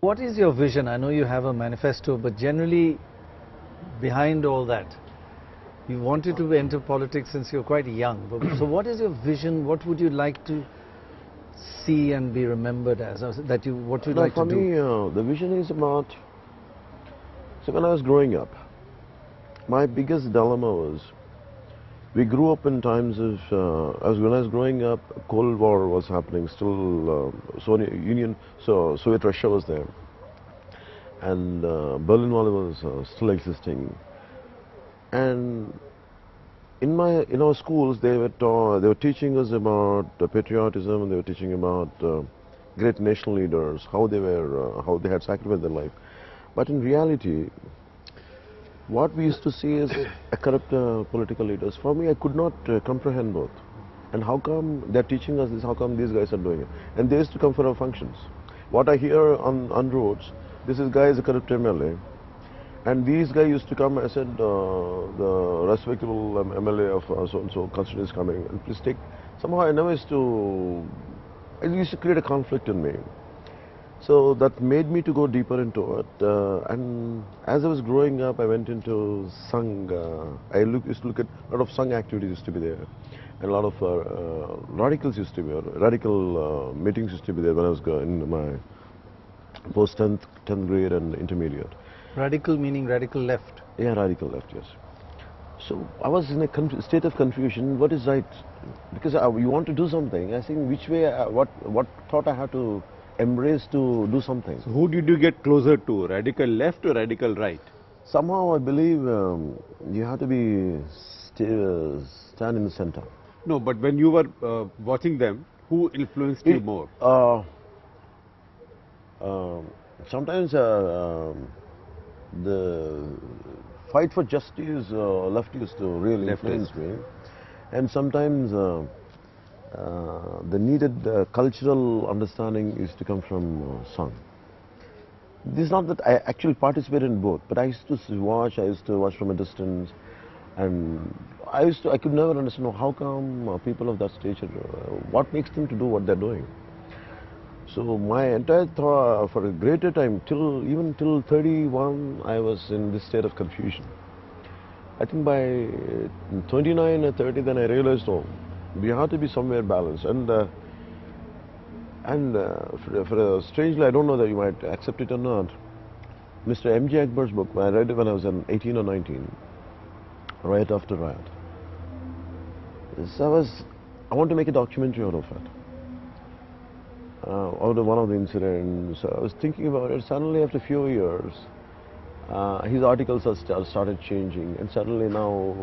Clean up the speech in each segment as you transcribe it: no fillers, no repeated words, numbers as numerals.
What is your vision? I know you have a manifesto, but generally behind all that, you wanted to enter politics since you're quite young. So what is your vision? What would you like to see and be remembered as? What would you like to do? For me, the vision is about, so when I was growing up, my biggest dilemma was, we grew up in times of, when I was growing up, Cold War was happening, still Soviet Russia was there, and Berlin Wall was still existing. And in our schools, they were teaching us about patriotism, and they were teaching about great national leaders, how they had sacrificed their life. But in reality, what we used to see is a corrupt political leaders. For me, I could not comprehend both. And how come they're teaching us this? How come these guys are doing it? And they used to come for our functions. What I hear on roads, this guy is a corrupt MLA. And these guys used to come. I said, the respectable MLA of so-and-so constituency is coming. And please take. Somehow I never used to. It used to create a conflict in me. So that made me to go deeper into it. And as I was growing up, I went into Sangh. I used to look at a lot of Sangh activities used to be there, and a lot of radicals used to be there. Radical meetings used to be there when I was in my post 10th grade and intermediate. Radical meaning radical left? Yeah, radical left, yes. So I was in a state of confusion. What is right? Because you want to do something. I think which way, what thought I had to embrace to do something. So who did you get closer to, radical left or radical right? Somehow I believe you have to be stand in the center. No, but when you were watching them, who influenced you more? Sometimes the fight for justice left used to really influence me, and sometimes the needed cultural understanding used to come from Sangh. This is not that I actually participated in both, but I used to watch from a distance, and I could never understand how come people of that stature, what makes them to do what they're doing. So my entire thought, for a greater time, even till 31, I was in this state of confusion. I think by 29 or 30, then I realized, oh, we have to be somewhere balanced. Strangely, I don't know that you might accept it or not, Mr. M.J. Akbar's book, I read it when I was 18 or 19, right after riot. So I want to make a documentary out of it. Out of one of the incidents, I was thinking about it. Suddenly, after a few years, his articles started changing, and suddenly now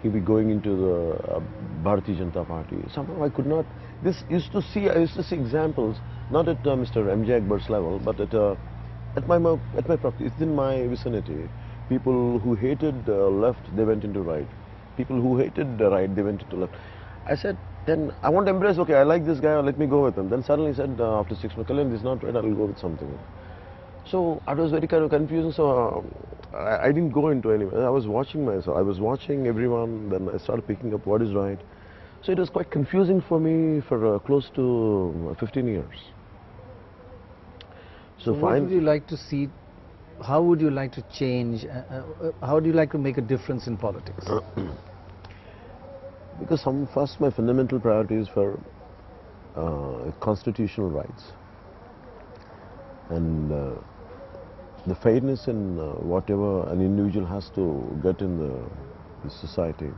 he'll be going into the Bharatiya Janata Party. Somehow I could not. I used to see examples, not at Mr. M.J. Akbar's level, but at my property, it's in my vicinity. People who hated left, they went into right. People who hated the right, they went into left. I said, then I want to embrace, okay, I like this guy, let me go with him. Then suddenly he said, after 6 months, Kalyan, this is not right, I will go with something. So I was very kind of confused, so I didn't go into any. I was watching myself, I was watching everyone, then I started picking up what is right. So it was quite confusing for me for close to 15 years. So what would you like to see? How would you like to change? How do you like to make a difference in politics? Because first my fundamental priority is for constitutional rights and the fairness in whatever an individual has to get in the society.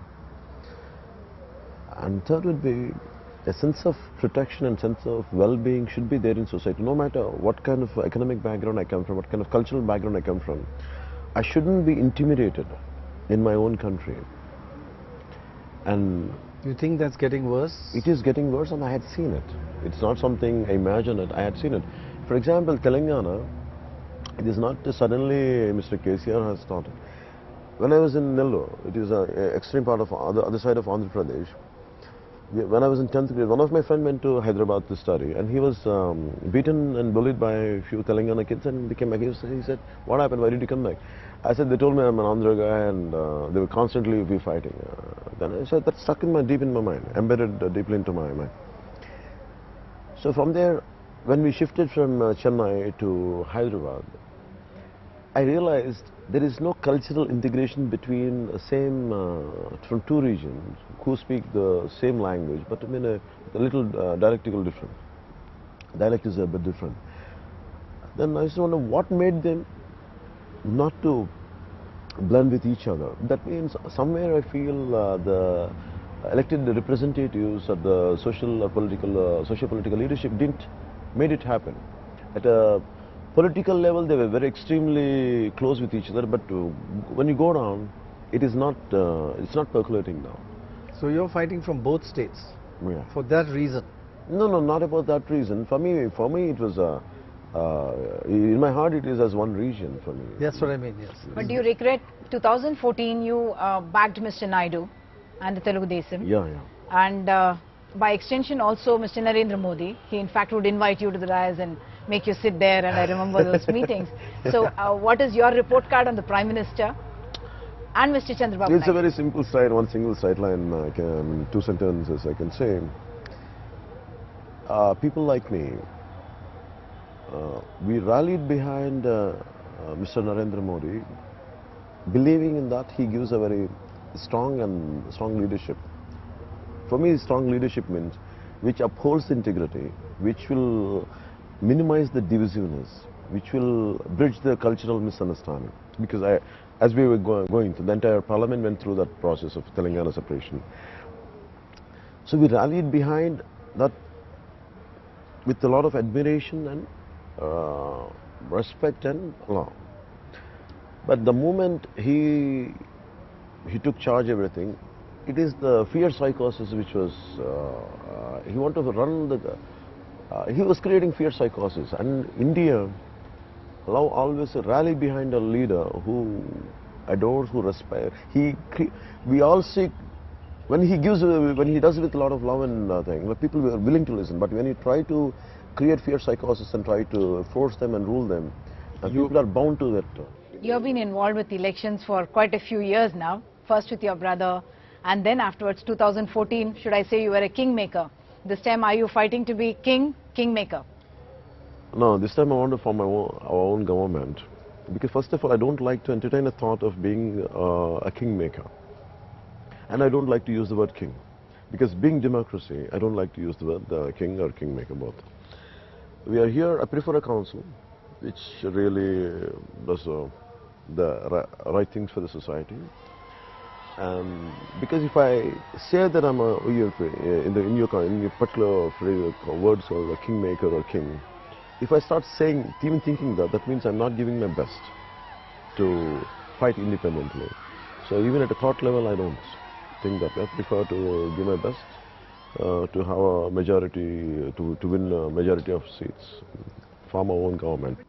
And third would be a sense of protection and sense of well-being should be there in society, no matter what kind of economic background I come from, what kind of cultural background I come from. I shouldn't be intimidated in my own country. And you think that's getting worse? It is getting worse, and I had seen it. It's not something I imagined it, I had seen it. For example, Telangana, it is not suddenly Mr. KCR has started. When I was in Nellore, it is an extreme part of the other side of Andhra Pradesh. When I was in 10th grade, one of my friends went to Hyderabad to study, and he was beaten and bullied by a few Telangana kids, and he came back. He said, what happened? Why did you come back? I said, they told me I'm an Andhra guy, and they will constantly be fighting. Then I said, that stuck deep in my mind, embedded deeply into my mind. So from there, when we shifted from Chennai to Hyderabad, I realized there is no cultural integration between from two regions who speak the same language, but I mean a little dialectical different. Dialect is a bit different. Then I just wonder what made them not to blend with each other. That means somewhere I feel the elected representatives or the social or political leadership didn't made it happen. At a political level, they were very extremely close with each other, but when you go down, it's not percolating now. So you're fighting from both states Yeah. for that reason. No, not about that reason. For me, it was in my heart, it is as one region for me. That's what I mean, yes. But do you regret 2014 you backed Mr. Naidu and the Telugu Desam? Yeah. And by extension also Mr. Narendra Modi. He in fact would invite you to the dais and make you sit there, and I remember those meetings. So what is your report card on the Prime Minister and Mr. Chandrababu It's a Naidu? very simple slide, one single slide line, two sentences I can say. People like me, we rallied behind Mr. Narendra Modi, believing in that he gives a very strong leadership. For me, strong leadership means which upholds integrity, which will minimize the divisiveness, which will bridge the cultural misunderstanding. Because as we were going through, the entire parliament went through that process of Telangana separation. So we rallied behind that with a lot of admiration and respect and love. But the moment he took charge of everything, it is the fear psychosis which was, he wanted to run he was creating fear psychosis. And India always rally behind a leader who adores, who respects. We all seek, when he does it with a lot of love and thing, people are willing to listen. But when you try to create fear psychosis and try to force them and rule them, people are bound to that. You have been involved with elections for quite a few years now, first with your brother, and then afterwards, 2014, should I say you were a kingmaker. This time, are you fighting to be kingmaker? No, this time I want to form our own government. Because first of all, I don't like to entertain a thought of being a kingmaker. And I don't like to use the word king. Because being democracy, I don't like to use the word king or kingmaker both. We are here, I prefer a council, which really does the right things for the society. And because if I say that I'm in your particular words of a kingmaker or king, if I start saying, even thinking that means I'm not giving my best to fight independently. So even at a thought level, I don't think that. I prefer to give my best to have a majority, to win a majority of seats, form our own government.